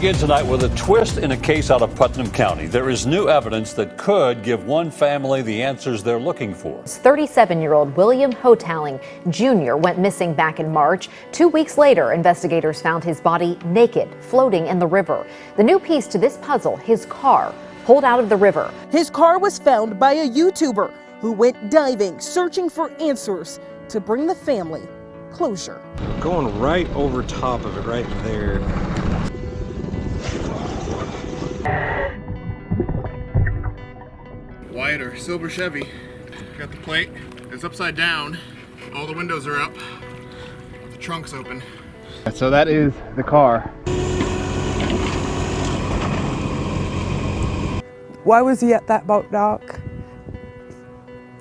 begin tonight with a twist in a case out of Putnam County. There is new evidence that could give one family the answers they're looking for. 37-year-old William Houghtaling Jr. went missing back in March. 2 weeks later, investigators found his body naked, floating in the river. The new piece to this puzzle, his car, pulled out of the river. His car was found by a YouTuber who went diving, searching for answers to bring the family closure. Going right over top of it, right there. White or silver Chevy. Got the plate. It's upside down. All the windows are up. The trunk's open. So that is the car. Why was he at that boat dock?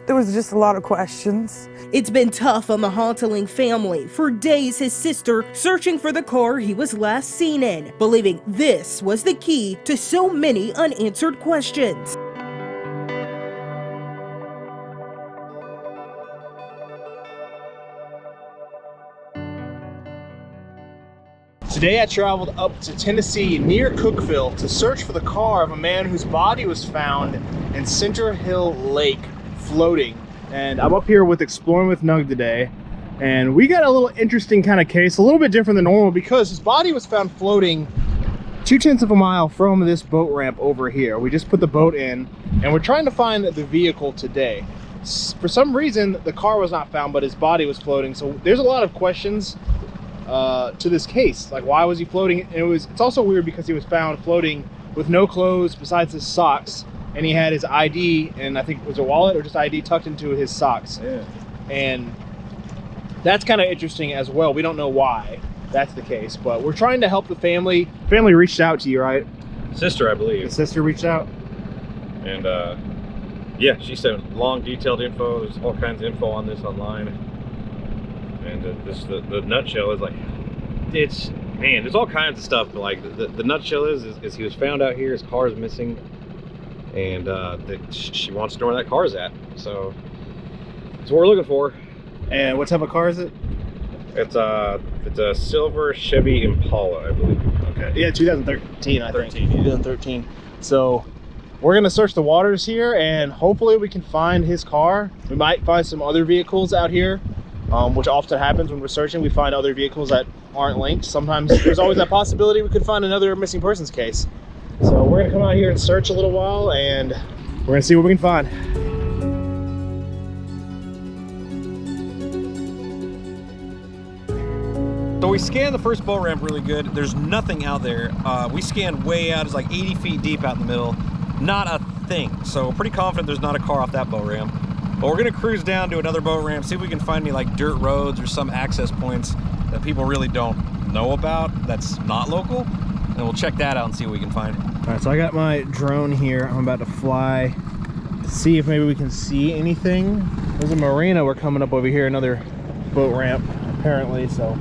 There was just a lot of questions. It's been tough on the Houghtaling family. For days, his sister searching for the car he was last seen in, believing this was the key to so many unanswered questions. Today I traveled up to Tennessee near Cookeville to search for the car of a man whose body was found in Center Hill Lake floating. And I'm up here with Exploring with Nug today, and we got a little interesting kind of case, a little bit different than normal because his body was found floating 0.2 of a mile from this boat ramp over here. We just put the boat in and we're trying to find the vehicle today. For some reason the car was not found, but his body was floating, so there's a lot of questions to this case. Like, why was he floating? And it's also weird because he was found floating with no clothes besides his socks, and he had his ID, and I think it was a wallet or just ID tucked into his socks. Yeah. And that's kind of interesting as well. We don't know why that's the case, but we're trying to help the family. Family reached out to you, right? Sister, I believe. The sister reached out? And yeah, she sent long detailed info. There's all kinds of info on this online. And the nutshell is like, man, there's all kinds of stuff, but like the nutshell is he was found out here, his car is missing, and she wants to know where that car is at. So that's what we're looking for. And what type of car is it? It's a silver Chevy Impala, I believe. Okay. Yeah, 2013, I think. 2013. So we're gonna search the waters here, and hopefully we can find his car. We might find some other vehicles out here, which often happens when we're searching. We find other vehicles that aren't linked. Sometimes there's always that possibility we could find another missing persons case. So we're gonna come out here and search a little while, and we're gonna see what we can find. So we scanned the first boat ramp really good. There's nothing out there. We scanned way out. It's like 80 feet deep out in the middle. Not a thing. So we're pretty confident there's not a car off that boat ramp. But we're gonna cruise down to another boat ramp, see if we can find any like dirt roads or some access points that people really don't know about that's not local. And we'll check that out and see what we can find. All right, so I got my drone here. I'm about to fly to see if maybe we can see anything. There's a marina. We're coming up over here, another boat ramp apparently. So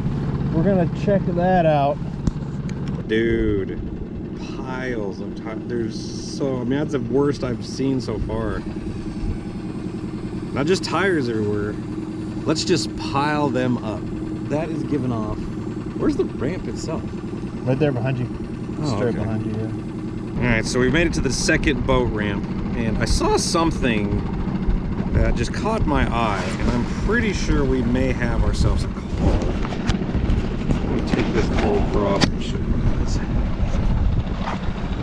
we're gonna check that out. Dude, piles of tires. There's so, I mean, that's the worst I've seen so far. Not just tires everywhere. Let's just pile them up. That is giving off. Where's the ramp itself? Right there behind you. Oh, Straight okay. behind you, yeah. All right, so we made it to the second boat ramp, and I saw something that just caught my eye, and I'm pretty sure we may have ourselves a call. Let me take this GoPro off and show you guys.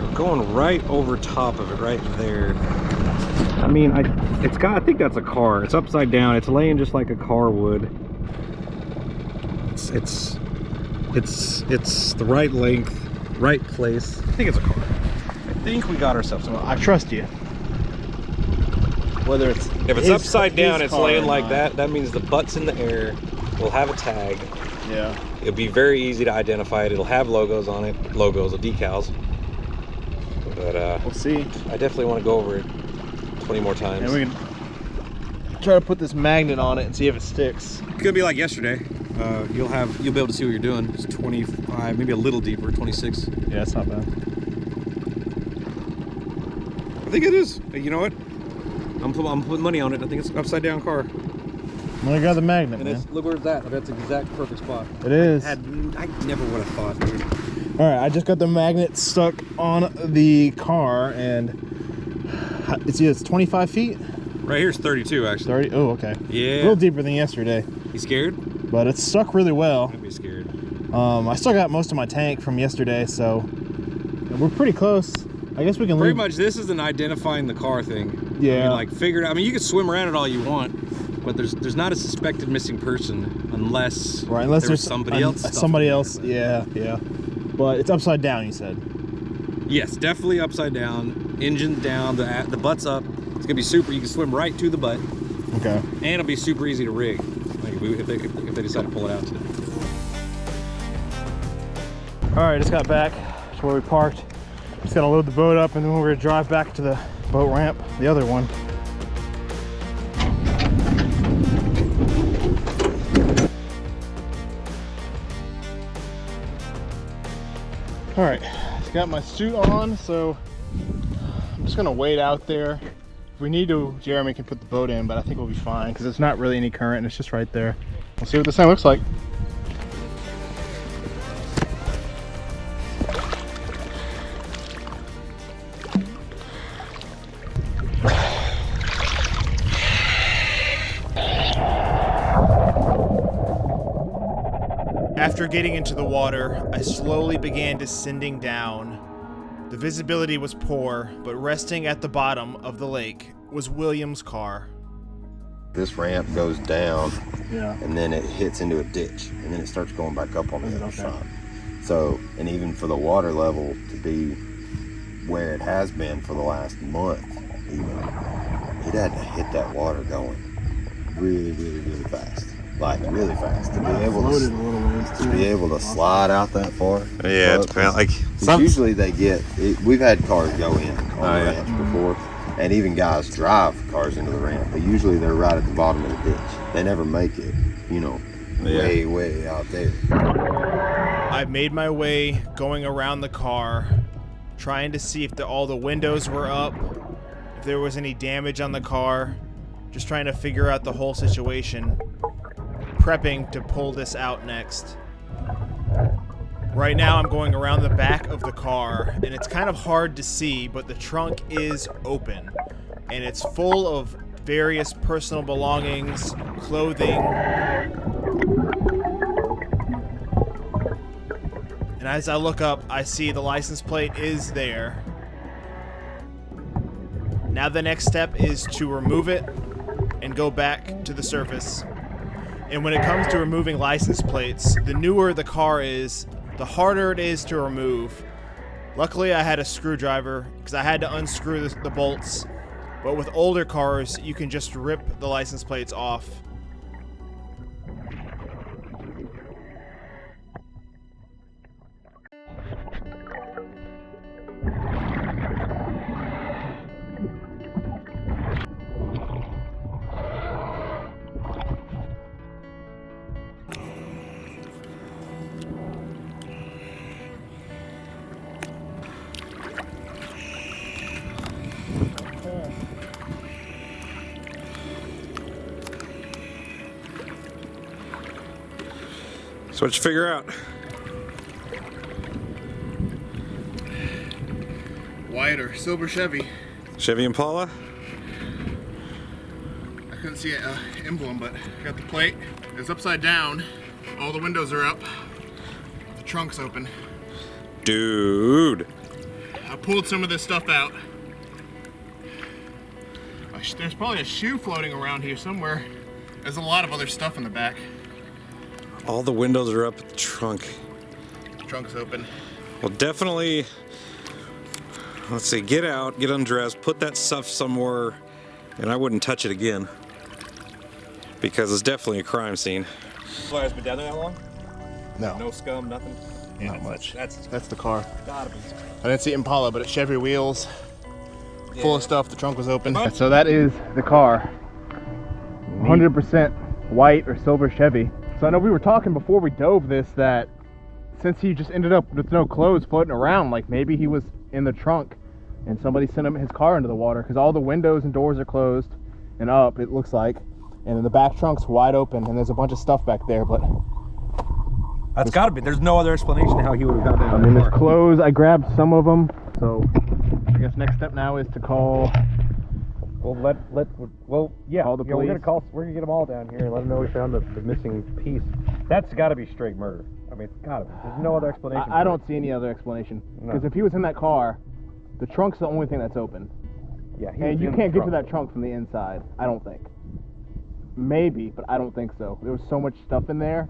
We're going right over top of it, right there. I mean, I think that's a car. It's upside down. It's laying just like a car would. It's the right length, right place. I think it's a car. I think we got ourselves. Well, I trust you. Whether it's if it's upside down, it's laying like that. That means the butt's in the air. We'll have a tag. Yeah. It'll be very easy to identify it. It'll have logos on it, logos or decals. But we'll see. I definitely want to go over it 20 more times. And we can try to put this magnet on it and see if it sticks. It's gonna be like yesterday. You'll be able to see what you're doing. It's 25, maybe a little deeper, 26. Yeah, it's not bad. I think it is. You know what? I'm putting money on it. I think it's an upside down car. I'm gonna grab the magnet, And man. look where it's at. That's the exact perfect spot. It is. I never would have thought, dude. All right, I just got the magnet stuck on the car, and it's 25 feet? Right here's 32, actually. 30? Oh, okay. Yeah. A little deeper than yesterday. You scared? But it's stuck really well. I'd be scared. I still got most of my tank from yesterday, so we're pretty close. I guess we can Pretty leave. much, this is an identifying the car thing. Yeah. I mean, like, figured out. I mean, you can swim around it all you want, but there's not a suspected missing person unless there's somebody else. Somebody else, yeah. But it's upside down, you said. Yes, definitely upside down. Engine's down. The butt's up. It's gonna be super. You can swim right to the butt. Okay. And it'll be super easy to rig, like if they decide to pull it out today. All right, just got back to where we parked. Just gotta load the boat up, and then we're gonna drive back to the boat ramp, the other one. All right, just got my suit on, so I'm just gonna wait out there. If we need to, Jeremy can put the boat in, but I think we'll be fine because it's not really any current and it's just right there. We'll see what this thing looks like. After getting into the water, I slowly began descending down. The visibility was poor, but resting at the bottom of the lake was William's car. This ramp goes down, Yeah. and then it hits into a ditch, and then it starts going back up on the other side. So, and even for the water level to be where it has been for the last month, even, it had to hit that water going really, really, really fast. Like really fast to be able to slide out that far. Yeah, it's like usually they get it, we've had cars go in on the ramps before, and even guys drive cars into the ramp, but usually they're right at the bottom of the ditch. They never make it, you know, way out there. I made my way going around the car, trying to see if all the windows were up, if there was any damage on the car, just trying to figure out the whole situation. Prepping to pull this out next. Right now I'm going around the back of the car, and it's kind of hard to see, but the trunk is open and it's full of various personal belongings, clothing. And as I look up, I see the license plate is there. Now the next step is to remove it and go back to the surface. And when it comes to removing license plates, the newer the car is, the harder it is to remove. Luckily, I had a screwdriver because I had to unscrew the bolts. But with older cars, you can just rip the license plates off. So what'd you figure out? White or silver Chevy. Chevy Impala? I couldn't see an emblem, but I got the plate. It's upside down. All the windows are up. The trunk's open. Dude. I pulled some of this stuff out. There's probably a shoe floating around here somewhere. There's a lot of other stuff in the back. All the windows are up at the trunk. The trunk's open. Well, definitely, let's see, get out, get undressed, put that stuff somewhere, and I wouldn't touch it again. Because it's definitely a crime scene. Well, has been down there that long? No. No scum, nothing? Yeah, not much. That's the car. gotta be. I didn't see Impala, but it's Chevy wheels. Full of stuff, the trunk was open. So that is the car. 100% white or silver Chevy. So I know we were talking before we dove this that since he just ended up with no clothes floating around, like maybe he was in the trunk and somebody sent him his car into the water because all the windows and doors are closed and up, it looks like. And then the back trunk's wide open and there's a bunch of stuff back there, but That's got to be. There's no other explanation how he would have gotten in. I mean, there's clothes. I grabbed some of them, so I guess next step now is to call. Yeah. Call the police. We're gonna get them all down here and let them know we found the missing piece. That's got to be straight murder. I mean, it's got to be. There's no other explanation. I don't see any other explanation. Because if he was in that car, the trunk's the only thing that's open. Yeah. And you can't get to that trunk from the inside. I don't think. Maybe, but I don't think so. There was so much stuff in there.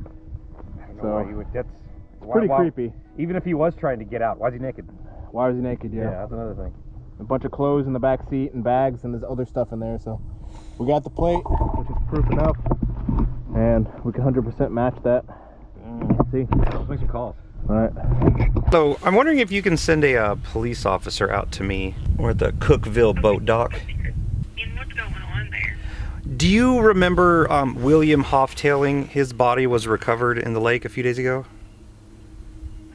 I don't know why he would. That's pretty creepy. Even if he was trying to get out, why is he naked? Why was he naked? Yeah, that's another thing. A bunch of clothes in the back seat and bags, and there's other stuff in there. So we got the plate, which is proof enough, and we can 100% match that. Let's see. Let's make some calls. All right. So I'm wondering if you can send a police officer out to me or the Cookeville boat dock. And what's going on there? Do you remember William Houghtaling? His body was recovered in the lake a few days ago.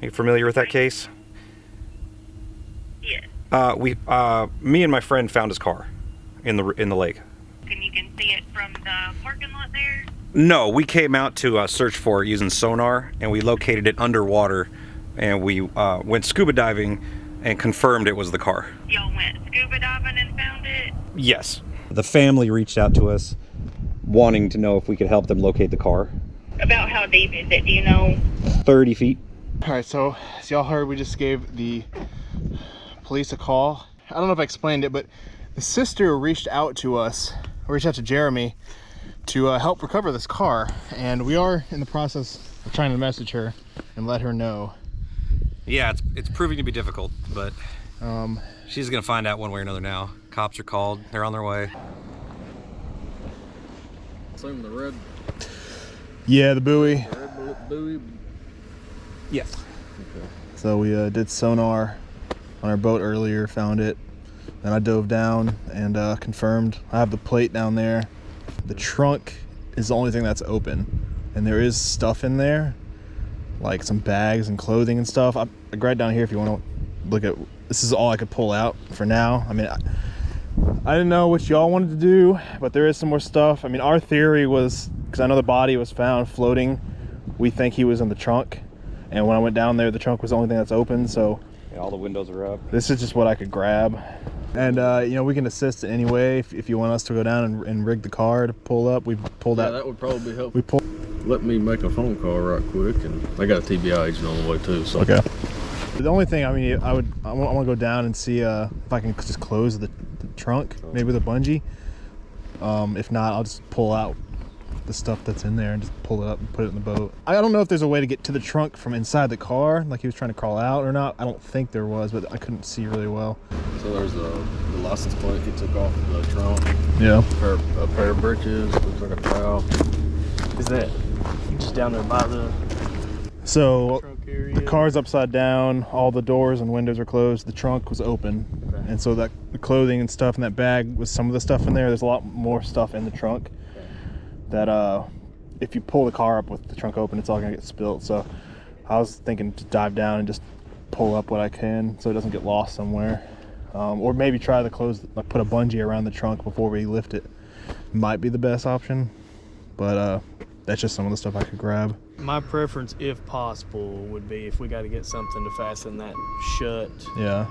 Are you familiar with that case? Yeah. Me and my friend found his car in the lake. And you can see it from the parking lot there? No, we came out to search for it using sonar, and we located it underwater, and we went scuba diving and confirmed it was the car. Y'all went scuba diving and found it? Yes. The family reached out to us wanting to know if we could help them locate the car. About how deep is it, do you know? 30 feet. All right, so as y'all heard, we just gave the police a call. I don't know if I explained it, but the sister reached out to Jeremy to help recover this car, and we are in the process of trying to message her and let her know. Yeah, it's proving to be difficult, but she's gonna find out one way or another now. Cops are called, they're on their way. Same the red. Yeah, the buoy. Red buoy. Yes. Okay. So we did sonar on our boat earlier, found it. Then I dove down and confirmed. I have the plate down there. The trunk is the only thing that's open, and there is stuff in there, like some bags and clothing and stuff. I grabbed down here if you want to look at. This is all I could pull out for now. I mean, I didn't know what y'all wanted to do, but there is some more stuff. I mean, our theory was, because I know the body was found floating, we think he was in the trunk. And when I went down there, the trunk was the only thing that's open, so. Yeah, all the windows are up. This is just what I could grab. And, you know, we can assist in any way if you want us to go down and rig the car to pull up. We pulled out. Yeah, that would probably be helpful. Let me make a phone call right quick, and I got a TBI agent on the way too. So. Okay. The only thing, I mean, I want to go down and see if I can just close the trunk, maybe with a bungee. If not, I'll just pull out the stuff that's in there and just pull it up and put it in the boat. I don't know if there's a way to get to the trunk from inside the car, like he was trying to crawl out or not. I don't think there was, but I couldn't see really well. So there's the license plate he took off the trunk. Yeah. A pair of breeches, looks like a towel. Is that just down there by the So area? the car's upside down, all the doors and windows are closed, the trunk was open. Okay. And so that the clothing and stuff in that bag was some of the stuff in there. There's a lot more stuff in the trunk that if you pull the car up with the trunk open, it's all gonna get spilled. So I was thinking to dive down and just pull up what I can so it doesn't get lost somewhere. Or maybe try to close, like put a bungee around the trunk before we lift it. Might be the best option, but that's just some of the stuff I could grab. My preference, if possible, would be if we got to get something to fasten that shut. Yeah.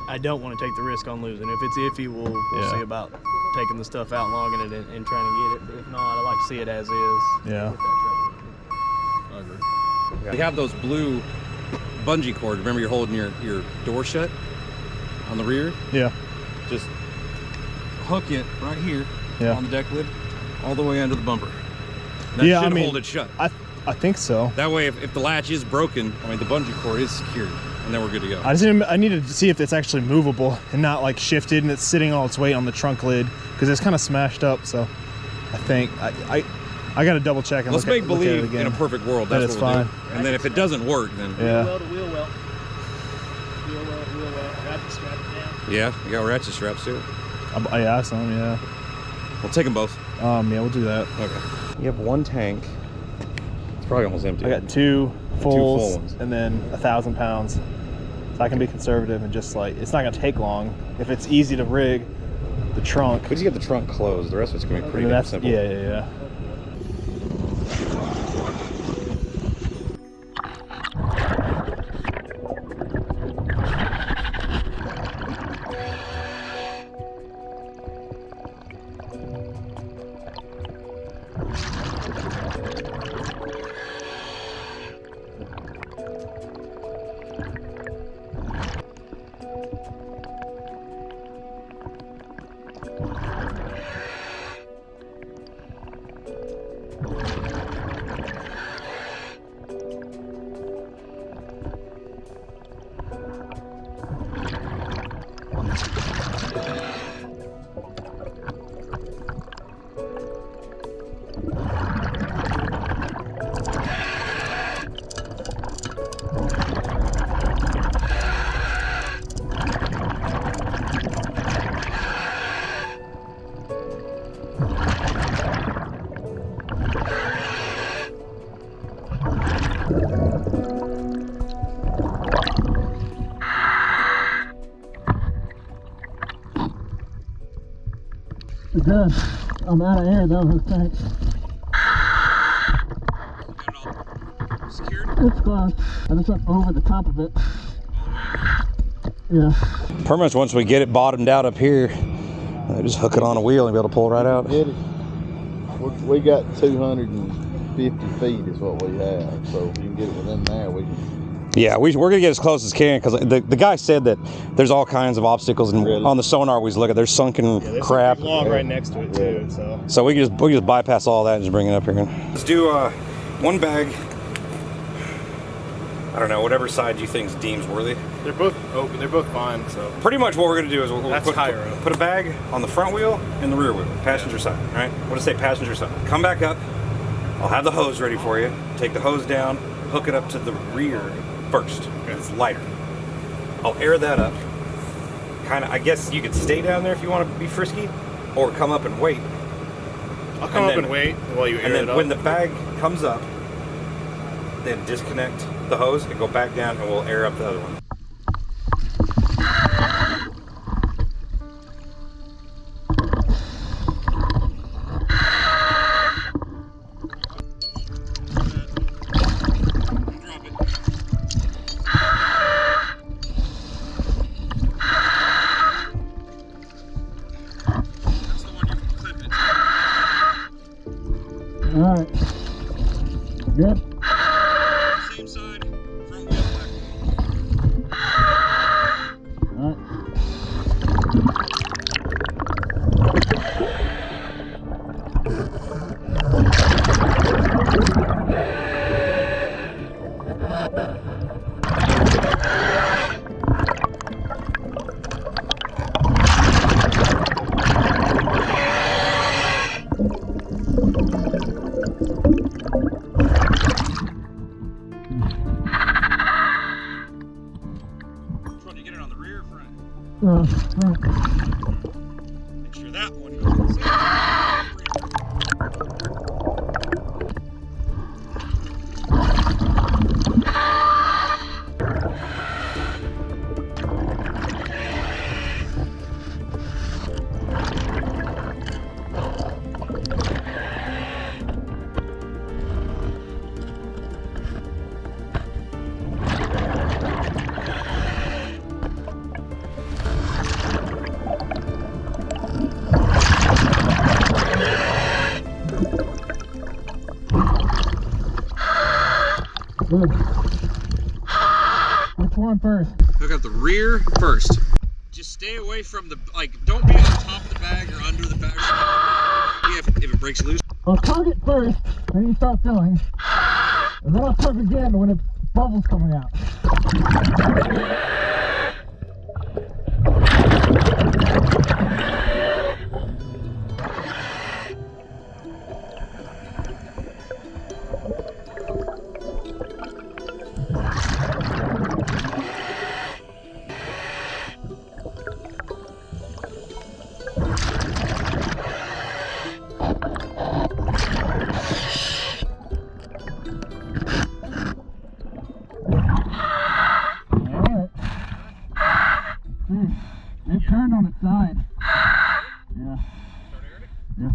I don't want to take the risk on losing. If it's iffy, we'll see about taking the stuff out, logging it, and trying to get it. But if not, I'd like to see it as is. Yeah. I agree. You have those blue bungee cords. Remember, you're holding your door shut on the rear? Yeah. Just hook it right here on the deck lid, all the way under the bumper. That should hold it shut. I think so. That way, if the latch is broken, I mean, the bungee cord is secured, and then we're good to go. I needed to see if it's actually movable and not like shifted and it's sitting all its weight on the trunk lid, because it's kind of smashed up. So I think I got to double check and Let's make believe in a perfect world that's what we'll do. And then if it doesn't work, then Wheel weld. Ratchet strap it down. Yeah, you got ratchet straps too. I asked them. Yeah. We'll take them both. Yeah, we'll do that. Okay. You have one tank. It's probably almost empty. I got two full ones, and then 1,000 pounds. So I can be conservative and just like, it's not gonna take long. If it's easy to rig the trunk. We just get the trunk closed. The rest of it's gonna be pretty simple. Yeah. Good. I'm out of air though, thanks. Secured? It's close. I just went over the top of it. Yeah. Pretty much once we get it bottomed out up here, just hook it on a wheel and be able to pull it right out. Get it. We got 250 feet is what we have, so if you can get it within there, we can. Yeah, we're gonna get as close as can because the guy said that there's all kinds of obstacles, and Really? on the sonar we look at there's sunken There's crap. a log right next to it too, so. So we can just bypass all that and just bring it up here. Let's do one bag. I don't know, whatever side you think deems worthy. They're both open. They're both fine. So. Pretty much what we're gonna do is we'll That's higher up. put a bag on the front wheel and the rear wheel, passenger side. All right, we'll just say passenger side. Come back up. I'll have the hose ready for you. Take the hose down, hook it up to the rear first. Okay. It's lighter. I'll air that up. Kind of, I guess you could stay down there if you want to be frisky, or come up and wait. I'll come up and wait while you air and then it up. when the bag comes up, then disconnect the hose and go back down, and we'll air up the other one. All right. Good. Same side, front wheel back. All right. Make sure that one goes inside. Good. Which one first? Hook up the rear first. Just stay away from the, don't be on top of the bag or under the bag. Yeah, if it breaks loose. I'll tug it first, then you start filling. And then I'll tug again when it bubbles coming out. It turned on its side. Yeah. Yeah.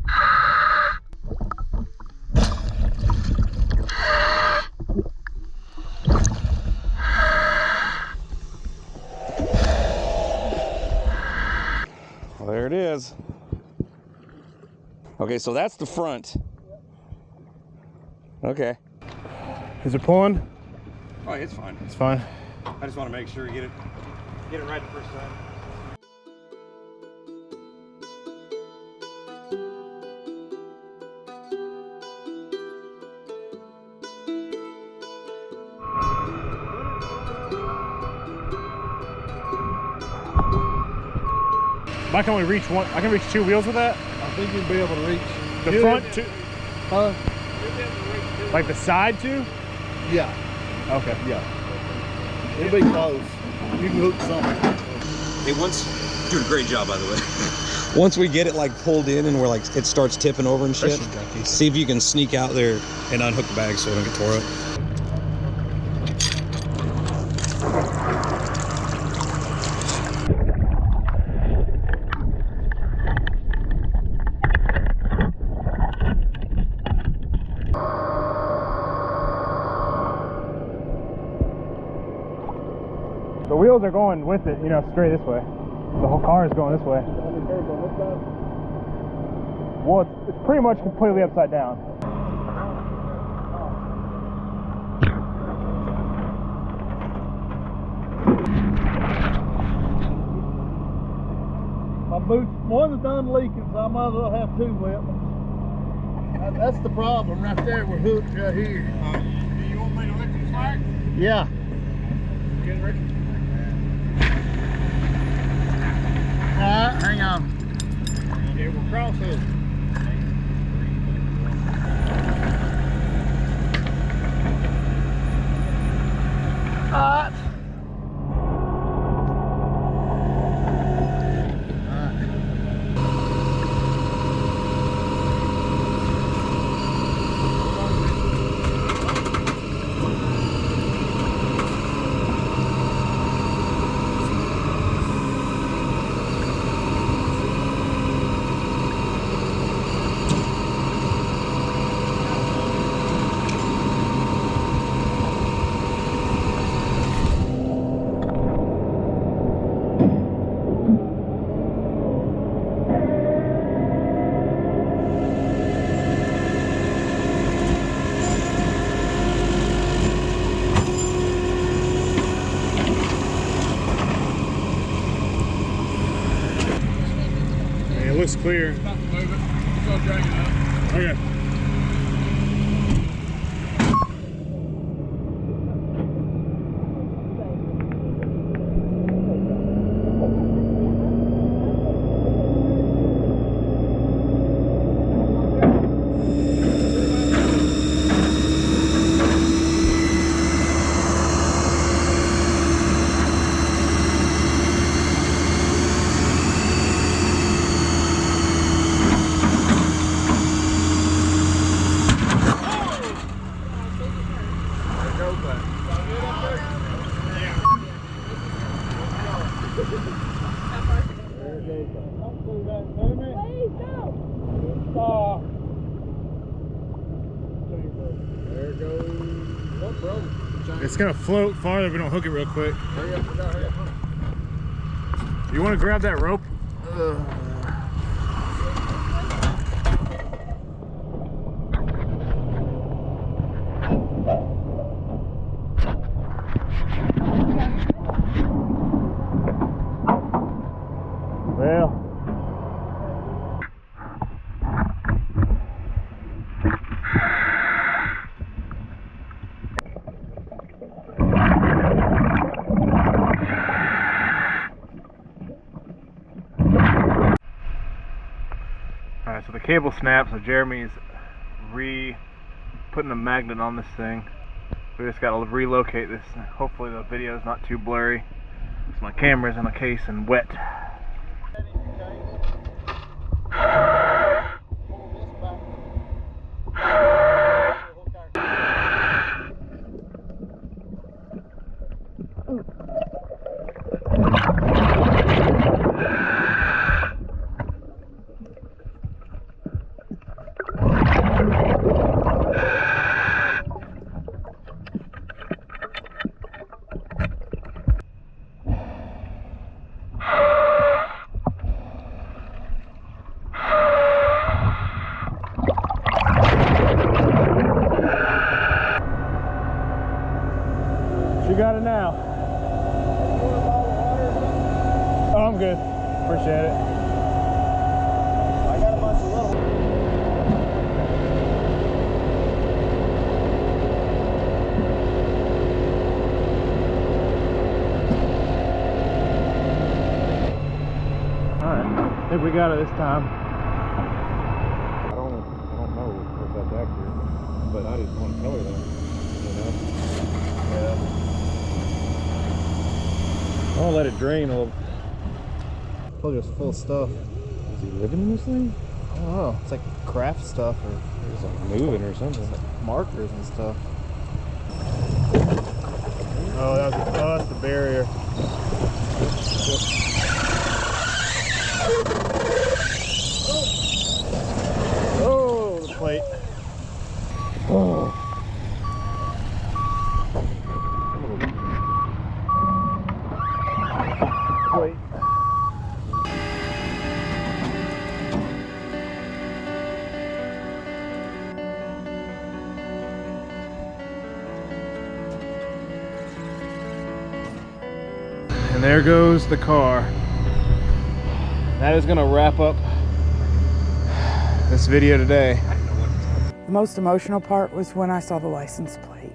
Well, there it is. Okay, so that's the front. Okay. Is it pulling? Oh, it's fine. It's fine. I just want to make sure you get it right the first time. I can only reach one. I can reach two wheels with that. I think you'll be able to reach The front two. Huh? Like the side two? Yeah. Okay. Yeah. It'll be close. You can hook something. Hey, doing a great job, by the way. Once we get it pulled in and we're it starts tipping over and shit, see if you can sneak out there and unhook the bag so it don't get tore up. wheels are going with it, you know, straight this way. The whole car is going this way. Well, it's pretty much completely upside down. My boots, one's done leaking, so I might as well have two wet. That's the problem right there. We're hooked right here. Do you want me to lick them slack? Yeah. Get Rick. Alright, hang on. Okay, we'll cross over. Alright. It looks clear. Not to move it. Just go drag it up. Okay. It's gonna float farther if we don't hook it real quick. Hurry up, hurry up. You want to grab that rope? Well. Alright, so the cable snapped, so Jeremy's putting a magnet on this thing. We just gotta relocate this. Hopefully the video is not too blurry. So my camera's in a case and wet. You got it now. Oh, I'm good. Appreciate it. I got a bunch of little. Alright. I think we got it this time. I don't know if that's accurate, but I just want to tell her that, you know? Yeah. I want to let it drain a little. I told you it's full of stuff. Is he living in this thing? I don't know. It's like craft stuff or It's like moving or something. like markers and stuff. Oh, that's the barrier. Oh, the plate. Oh. plate. And there goes the car. That is gonna wrap up this video today. The most emotional part was when I saw the license plate.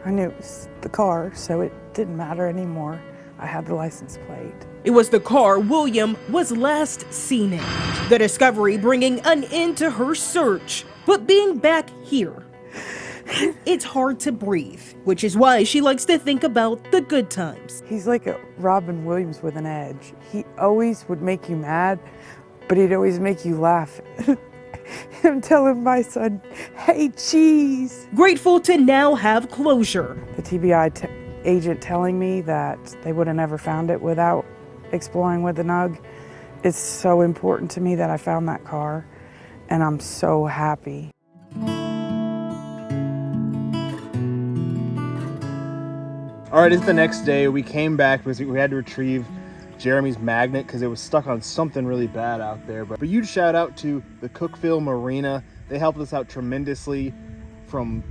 I knew it was the car, so it didn't matter anymore. I had the license plate. It was the car William was last seen in. The discovery bringing an end to her search. But being back here, it's hard to breathe, which is why she likes to think about the good times. He's like a Robin Williams with an edge. He always would make you mad, but he'd always make you laugh. I'm telling my son, hey, cheese. Grateful to now have closure. The TBI agent telling me that they would have never found it without exploring with the NUG is so important to me that I found that car, and I'm so happy. All right, it's the next day. We came back because we had to retrieve Jeremy's magnet because it was stuck on something really bad out there. But a huge shout out to the Cookeville Marina. They helped us out tremendously, from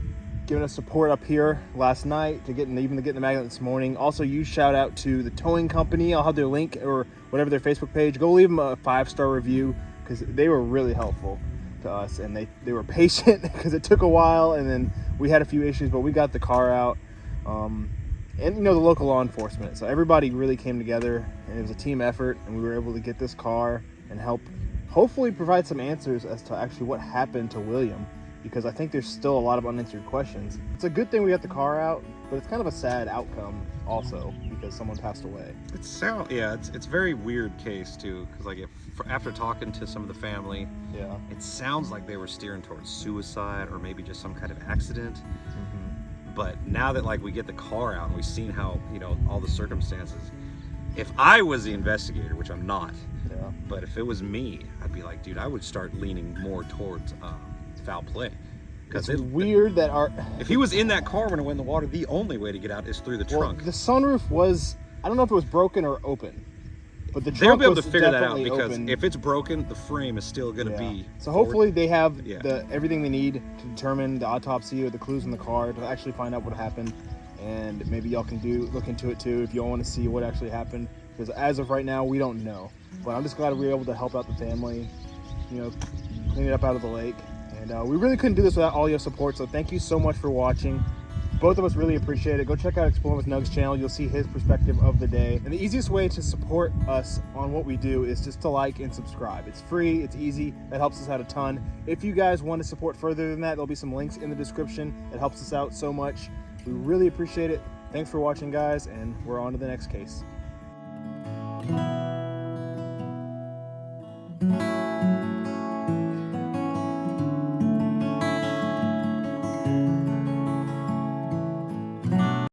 giving us support up here last night to getting the magnet this morning. Also, huge shout out to the towing company. I'll have their link or whatever, their Facebook page. Go leave them a 5-star review because they were really helpful to us, and they were patient because it took a while, and then we had a few issues, but we got the car out. And you know, the local law enforcement. So everybody really came together, and it was a team effort, and we were able to get this car and help hopefully provide some answers as to actually what happened to William, because I think there's still a lot of unanswered questions. It's a good thing we got the car out, but it's kind of a sad outcome also because someone passed away. It's a very weird case too, because like after talking to some of the family, yeah, it sounds like they were steering towards suicide or maybe just some kind of accident. But now that like we get the car out and we've seen how, you know, all the circumstances, if I was the investigator, which I'm not, but if it was me, I'd be like, dude, I would start leaning more towards foul play. Because it's weird that if he was in that car when it went in the water, the only way to get out is through the trunk. The sunroof was, I don't know if it was broken or open, but the they'll trunk be able to was figure that out, definitely because open. if it's broken, the frame is still going to be so forward. hopefully they have everything they need to determine the autopsy or the clues in the car to actually find out what happened, and maybe y'all can look into it too if y'all want to see what actually happened, because as of right now we don't know. But I'm just glad we were able to help out the family, you know, clean it up out of the lake, and we really couldn't do this without all your support, so thank you so much for watching. Both of us really appreciate it. Go check out Exploring with Nug's channel. You'll see his perspective of the day. And the easiest way to support us on what we do is just to like and subscribe. It's free, it's easy, that helps us out a ton. If you guys want to support further than that, there'll be some links in the description. It helps us out so much. We really appreciate it. Thanks for watching, guys, and we're on to the next case.